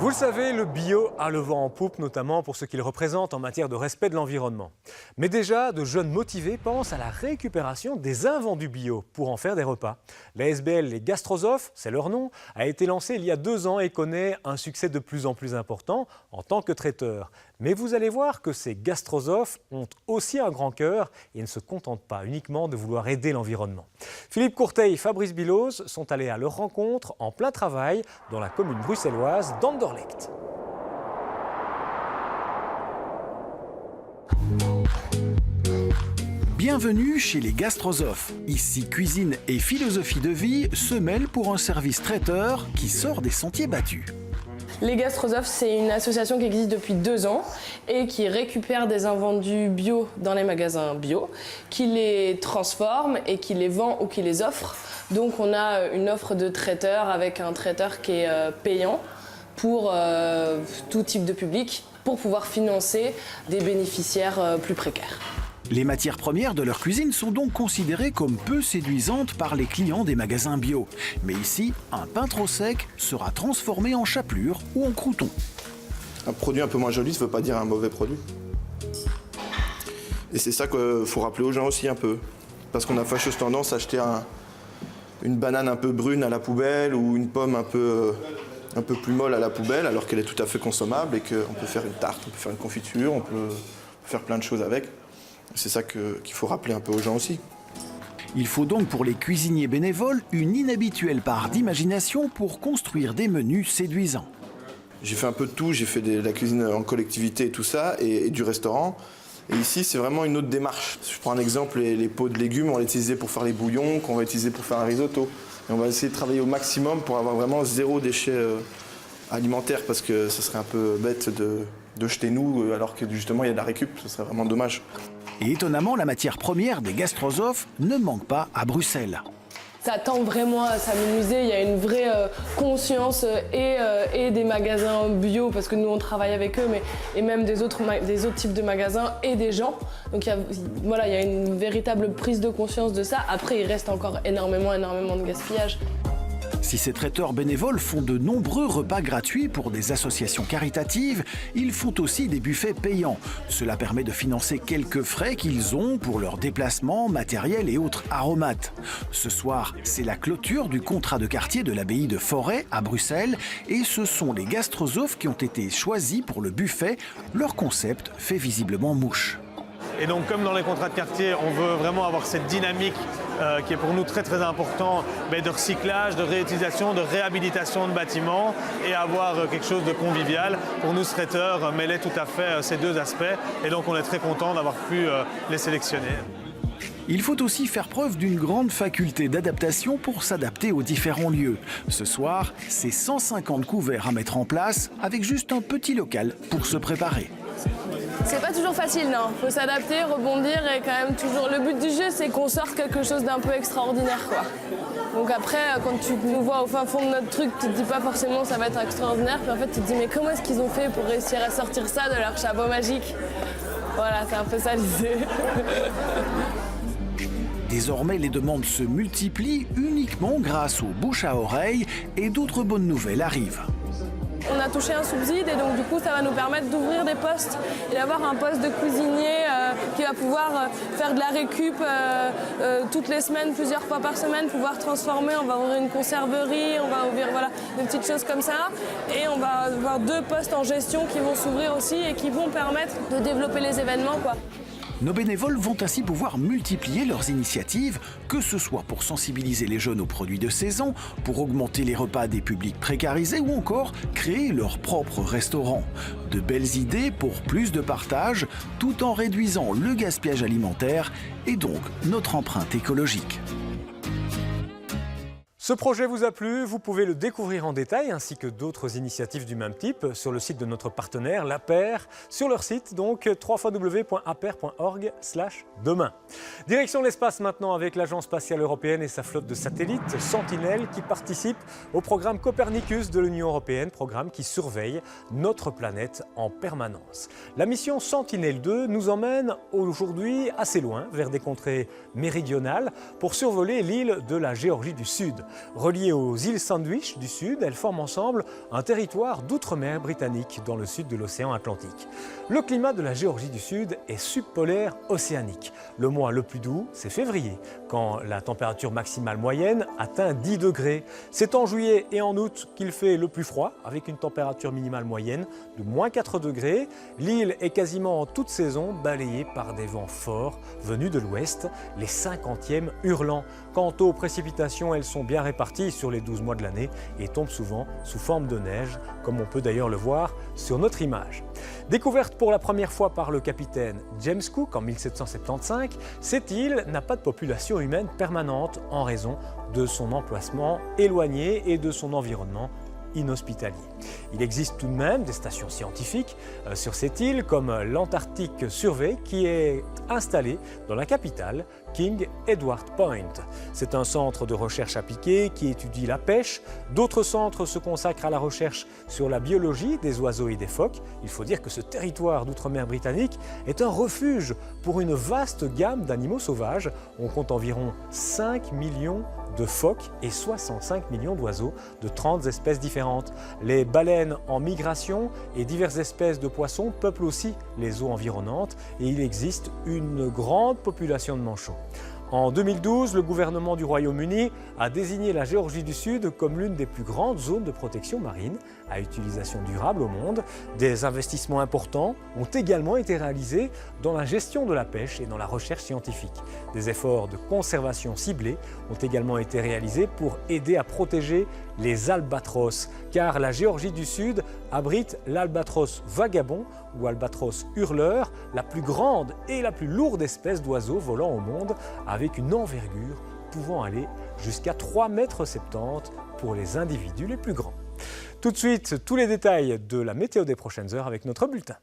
Vous le savez, le bio a le vent en poupe, notamment pour ce qu'il représente en matière de respect de l'environnement. Mais déjà, de jeunes motivés pensent à la récupération des invendus bio pour en faire des repas. La SBL Les Gastrosophes, c'est leur nom, a été lancée il y a 2 ans et connaît un succès de plus en plus important en tant que traiteur. Mais vous allez voir que ces gastrosophes ont aussi un grand cœur et ne se contentent pas uniquement de vouloir aider l'environnement. Philippe Courteil et Fabrice Biloz sont allés à leur rencontre en plein travail dans la commune bruxelloise d'Anderlecht. Bienvenue chez les Gastrosophes. Ici, cuisine et philosophie de vie se mêlent pour un service traiteur qui sort des sentiers battus. Les Gastrosophes, c'est une association qui existe depuis 2 ans et qui récupère des invendus bio dans les magasins bio, qui les transforme et qui les vend ou qui les offre. Donc on a une offre de traiteur avec un traiteur qui est payant pour tout type de public, pour pouvoir financer des bénéficiaires plus précaires. Les matières premières de leur cuisine sont donc considérées comme peu séduisantes par les clients des magasins bio. Mais ici, un pain trop sec sera transformé en chapelure ou en crouton. Un produit un peu moins joli, ça ne veut pas dire un mauvais produit. Et c'est ça qu'il faut rappeler aux gens aussi un peu. Parce qu'on a fâcheuse tendance à acheter une banane un peu brune à la poubelle ou une pomme un peu plus molle à la poubelle, alors qu'elle est tout à fait consommable et qu'on peut faire une tarte, on peut faire une confiture, on peut faire plein de choses avec. C'est ça qu'il faut rappeler un peu aux gens aussi. Il faut donc pour les cuisiniers bénévoles une inhabituelle part d'imagination pour construire des menus séduisants. J'ai fait un peu de tout, j'ai fait de la cuisine en collectivité et tout ça, et du restaurant. Et ici, c'est vraiment une autre démarche. Je prends un exemple, les pots de légumes, on va les utiliser pour faire les bouillons, qu'on va utiliser pour faire un risotto. Et on va essayer de travailler au maximum pour avoir vraiment 0 déchet alimentaire, parce que ce serait un peu bête de jeter nous, alors que justement il y a de la récup, ce serait vraiment dommage. Et étonnamment, la matière première des gastrosophes ne manque pas à Bruxelles. Ça tend vraiment à s'amuser, il y a une vraie conscience et des magasins bio, parce que nous on travaille avec eux, et même des autres types de magasins et des gens. Donc il y a une véritable prise de conscience de ça. Après, il reste encore énormément de gaspillage. Si ces traiteurs bénévoles font de nombreux repas gratuits pour des associations caritatives, ils font aussi des buffets payants. Cela permet de financer quelques frais qu'ils ont pour leurs déplacements, matériel et autres aromates. Ce soir, c'est la clôture du contrat de quartier de l'abbaye de Forêt à Bruxelles et ce sont les gastrosophes qui ont été choisis pour le buffet. Leur concept fait visiblement mouche. Et donc, comme dans les contrats de quartier, on veut vraiment avoir cette dynamique qui est pour nous très très important, de recyclage, de réutilisation, de réhabilitation de bâtiments et avoir quelque chose de convivial. Pour nous, ce traiteur mêlait tout à fait ces 2 aspects et donc on est très content d'avoir pu les sélectionner. Il faut aussi faire preuve d'une grande faculté d'adaptation pour s'adapter aux différents lieux. Ce soir, c'est 150 couverts à mettre en place avec juste un petit local pour se préparer. C'est pas toujours facile, non. Faut s'adapter, rebondir et quand même toujours... Le but du jeu, c'est qu'on sorte quelque chose d'un peu extraordinaire, quoi. Donc après, quand tu nous vois au fin fond de notre truc, tu te dis pas forcément ça va être extraordinaire, puis en fait tu te dis mais comment est-ce qu'ils ont fait pour réussir à sortir ça de leur chapeau magique? Voilà, c'est un peu ça l'idée. Désormais, les demandes se multiplient uniquement grâce aux bouche à oreille et d'autres bonnes nouvelles arrivent. On a touché un subside et donc du coup ça va nous permettre d'ouvrir des postes et d'avoir un poste de cuisinier qui va pouvoir faire de la récup toutes les semaines, plusieurs fois par semaine, pouvoir transformer. On va ouvrir une conserverie, on va ouvrir des petites choses comme ça et on va avoir 2 postes en gestion qui vont s'ouvrir aussi et qui vont permettre de développer les événements, quoi. Nos bénévoles vont ainsi pouvoir multiplier leurs initiatives, que ce soit pour sensibiliser les jeunes aux produits de saison, pour augmenter les repas des publics précarisés ou encore créer leur propre restaurant. De belles idées pour plus de partage, tout en réduisant le gaspillage alimentaire et donc notre empreinte écologique. Ce projet vous a plu, vous pouvez le découvrir en détail ainsi que d'autres initiatives du même type sur le site de notre partenaire, l'APER, sur leur site donc www.aper.org/demain. Direction l'espace maintenant avec l'Agence spatiale européenne et sa flotte de satellites Sentinelle qui participent au programme Copernicus de l'Union européenne, programme qui surveille notre planète en permanence. La mission Sentinelle-2 nous emmène aujourd'hui assez loin, vers des contrées méridionales, pour survoler l'île de la Géorgie du Sud. Reliées aux îles Sandwich du Sud, elles forment ensemble un territoire d'outre-mer britannique dans le sud de l'océan Atlantique. Le climat de la Géorgie du Sud est subpolaire océanique. Le mois le plus doux, c'est février, quand la température maximale moyenne atteint 10 degrés. C'est en juillet et en août qu'il fait le plus froid, avec une température minimale moyenne de moins 4 degrés. L'île est quasiment en toute saison balayée par des vents forts venus de l'ouest, les 50e hurlants. Quant aux précipitations, elles sont bien réparties sur les 12 mois de l'année et tombent souvent sous forme de neige, comme on peut d'ailleurs le voir sur notre image. Découverte pour la première fois par le capitaine James Cook en 1775, cette île n'a pas de population humaine permanente en raison de son emplacement éloigné et de son environnement inhospitalier. Il existe tout de même des stations scientifiques sur cette île, comme l'Antarctic Survey, qui est installée dans la capitale, King Edward Point. C'est un centre de recherche appliquée qui étudie la pêche. D'autres centres se consacrent à la recherche sur la biologie des oiseaux et des phoques. Il faut dire que ce territoire d'outre-mer britannique est un refuge pour une vaste gamme d'animaux sauvages. On compte environ 5 millions de phoques et 65 millions d'oiseaux de 30 espèces différentes. Les baleines en migration et diverses espèces de poissons peuplent aussi les eaux environnantes et il existe une grande population de manchots. En 2012, le gouvernement du Royaume-Uni a désigné la Géorgie du Sud comme l'une des plus grandes zones de protection marine à utilisation durable au monde. Des investissements importants ont également été réalisés dans la gestion de la pêche et dans la recherche scientifique. Des efforts de conservation ciblés ont également été réalisés pour aider à protéger les albatros, car la Géorgie du Sud abrite l'albatros vagabond ou albatros hurleur, la plus grande et la plus lourde espèce d'oiseau volant au monde, avec une envergure pouvant aller jusqu'à 3,70 m pour les individus les plus grands. Tout de suite, tous les détails de la météo des prochaines heures avec notre bulletin.